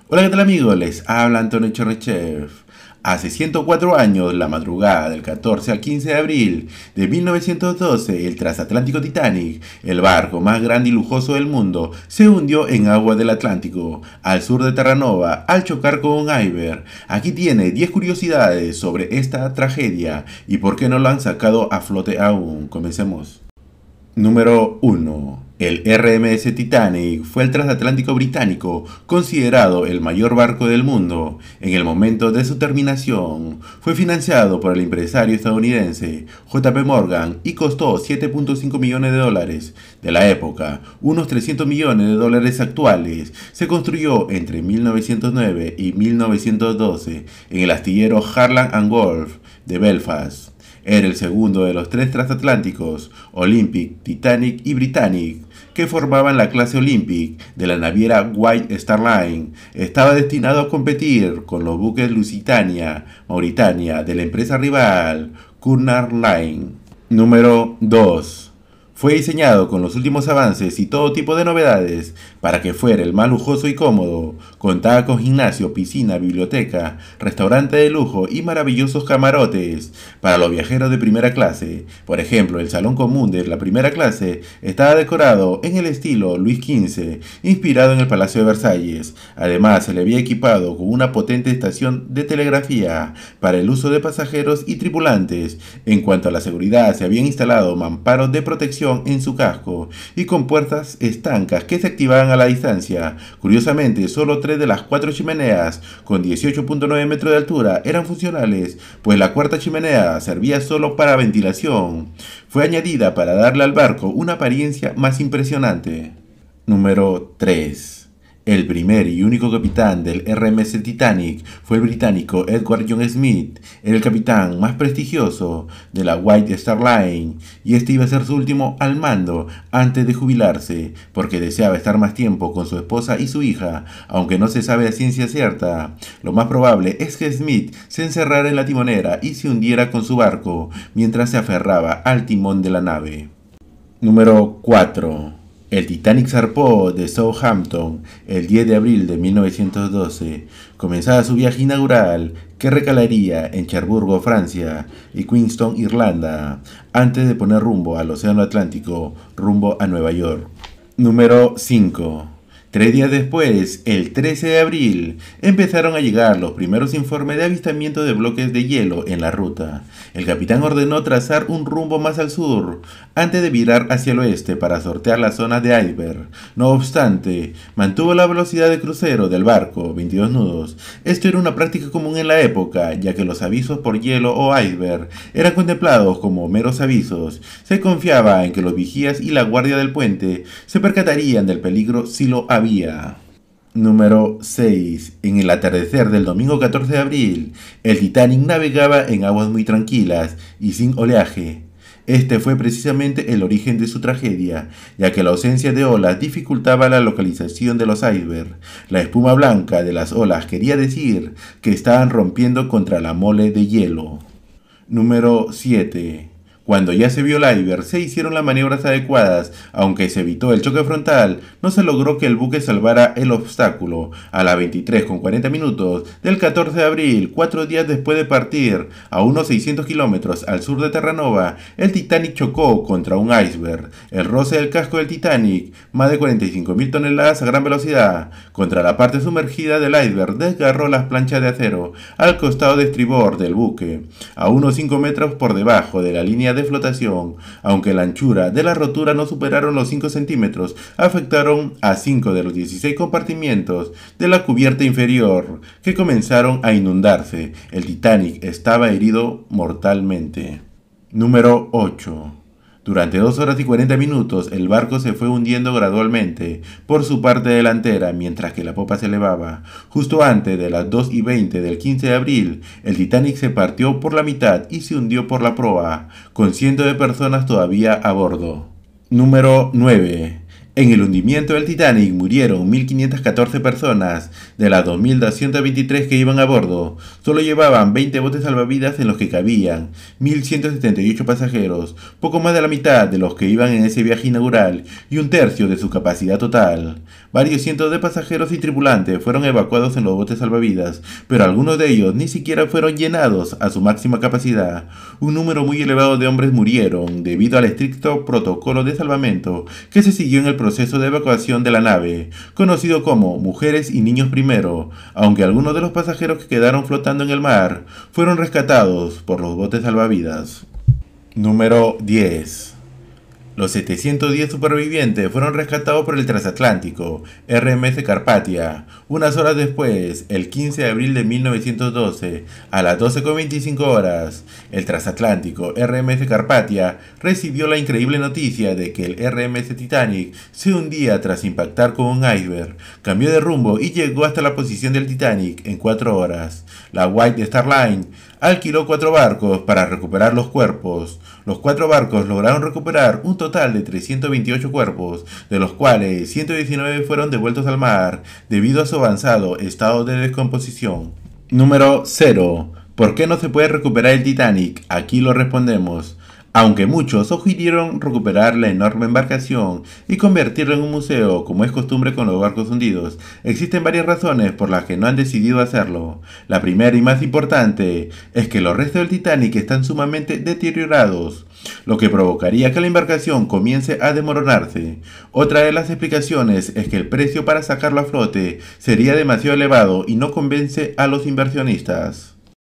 Hola, ¿qué tal amigos? Les habla Antonio Cherrychef. Hace 104 años, la madrugada del 14 al 15 de abril de 1912, el transatlántico Titanic, el barco más grande y lujoso del mundo, se hundió en aguas del Atlántico, al sur de Terranova, al chocar con un iceberg. Aquí tiene 10 curiosidades sobre esta tragedia y por qué no lo han sacado a flote aún. Comencemos. Número 1. El RMS Titanic fue el transatlántico británico, considerado el mayor barco del mundo. En el momento de su terminación, fue financiado por el empresario estadounidense J. P. Morgan y costó 7.5 millones de dólares de la época, unos 300 millones de dólares actuales. Se construyó entre 1909 y 1912 en el astillero Harland and Wolff de Belfast. Era el segundo de los tres transatlánticos, Olympic, Titanic y Britannic, que formaban la clase Olympic de la naviera White Star Line. Estaba destinado a competir con los buques Lusitania, Mauritania, de la empresa rival Cunard Line. Número 2. Fue diseñado con los últimos avances y todo tipo de novedades para que fuera el más lujoso y cómodo. Contaba con gimnasio, piscina, biblioteca, restaurante de lujo y maravillosos camarotes para los viajeros de primera clase. Por ejemplo, el salón común de la primera clase estaba decorado en el estilo Luis XV, inspirado en el Palacio de Versalles. Además, se le había equipado con una potente estación de telegrafía para el uso de pasajeros y tripulantes. En cuanto a la seguridad, se habían instalado mamparos de protección en su casco y con puertas estancas que se activaban a la distancia. Curiosamente, solo 3 de las 4 chimeneas con 18.9 metros de altura eran funcionales, pues la cuarta chimenea servía solo para ventilación. Fue añadida para darle al barco una apariencia más impresionante. Número 3. El primer y único capitán del RMS Titanic fue el británico Edward John Smith. Era el capitán más prestigioso de la White Star Line y este iba a ser su último al mando antes de jubilarse, porque deseaba estar más tiempo con su esposa y su hija, aunque no se sabe a ciencia cierta. Lo más probable es que Smith se encerrara en la timonera y se hundiera con su barco mientras se aferraba al timón de la nave. Número 4. El Titanic zarpó de Southampton el 10 de abril de 1912. Comenzaba su viaje inaugural, que recalaría en Cherburgo, Francia, y Queenstown, Irlanda, antes de poner rumbo al Océano Atlántico, rumbo a Nueva York. Número 5. 3 días después, el 13 de abril, empezaron a llegar los primeros informes de avistamiento de bloques de hielo en la ruta. El capitán ordenó trazar un rumbo más al sur, antes de virar hacia el oeste para sortear la zona de iceberg. No obstante, mantuvo la velocidad de crucero del barco, 22 nudos. Esto era una práctica común en la época, ya que los avisos por hielo o iceberg eran contemplados como meros avisos. Se confiaba en que los vigías y la guardia del puente se percatarían del peligro si lo había. Número 6. En el atardecer del domingo 14 de abril, el Titanic navegaba en aguas muy tranquilas y sin oleaje. Este fue precisamente el origen de su tragedia, ya que la ausencia de olas dificultaba la localización de los icebergs. La espuma blanca de las olas quería decir que estaban rompiendo contra la mole de hielo. Número 7. Cuando ya se vio el iceberg, se hicieron las maniobras adecuadas. Aunque se evitó el choque frontal, no se logró que el buque salvara el obstáculo. A las 23:40 del 14 de abril, 4 días después de partir, a unos 600 kilómetros al sur de Terranova, el Titanic chocó contra un iceberg. El roce del casco del Titanic, más de 45.000 toneladas a gran velocidad, contra la parte sumergida del iceberg, desgarró las planchas de acero al costado de estribor del buque, a unos 5 metros por debajo de la línea de flotación. Aunque la anchura de la rotura no superaron los 5 centímetros, afectaron a 5 de los 16 compartimientos de la cubierta inferior, que comenzaron a inundarse. El Titanic estaba herido mortalmente. Número 8. Durante 2 horas y 40 minutos, el barco se fue hundiendo gradualmente por su parte delantera mientras que la popa se elevaba. Justo antes de las 2:20 del 15 de abril, el Titanic se partió por la mitad y se hundió por la proa, con cientos de personas todavía a bordo. Número 9. En el hundimiento del Titanic murieron 1.514 personas. De las 2.223 que iban a bordo, solo llevaban 20 botes salvavidas en los que cabían 1.178 pasajeros, poco más de la mitad de los que iban en ese viaje inaugural y un tercio de su capacidad total. Varios cientos de pasajeros y tripulantes fueron evacuados en los botes salvavidas, pero algunos de ellos ni siquiera fueron llenados a su máxima capacidad. Un número muy elevado de hombres murieron debido al estricto protocolo de salvamento que se siguió en el proceso de evacuación de la nave, conocido como Mujeres y Niños Primero, aunque algunos de los pasajeros que quedaron flotando en el mar fueron rescatados por los botes salvavidas. Número 10. Los 710 supervivientes fueron rescatados por el transatlántico RMS Carpathia. Unas horas después, el 15 de abril de 1912, a las 12:25 horas, el transatlántico RMS Carpathia recibió la increíble noticia de que el RMS Titanic se hundía tras impactar con un iceberg. Cambió de rumbo y llegó hasta la posición del Titanic en 4 horas. La White Star Line alquiló 4 barcos para recuperar los cuerpos. Los 4 barcos lograron recuperar un total de 328 cuerpos, de los cuales 119 fueron devueltos al mar debido a su avanzado estado de descomposición. Número 0. ¿Por qué no se puede recuperar el Titanic? Aquí lo respondemos. Aunque muchos sugirieron recuperar la enorme embarcación y convertirlo en un museo, como es costumbre con los barcos hundidos, existen varias razones por las que no han decidido hacerlo. La primera y más importante es que los restos del Titanic están sumamente deteriorados, lo que provocaría que la embarcación comience a desmoronarse. Otra de las explicaciones es que el precio para sacarlo a flote sería demasiado elevado y no convence a los inversionistas.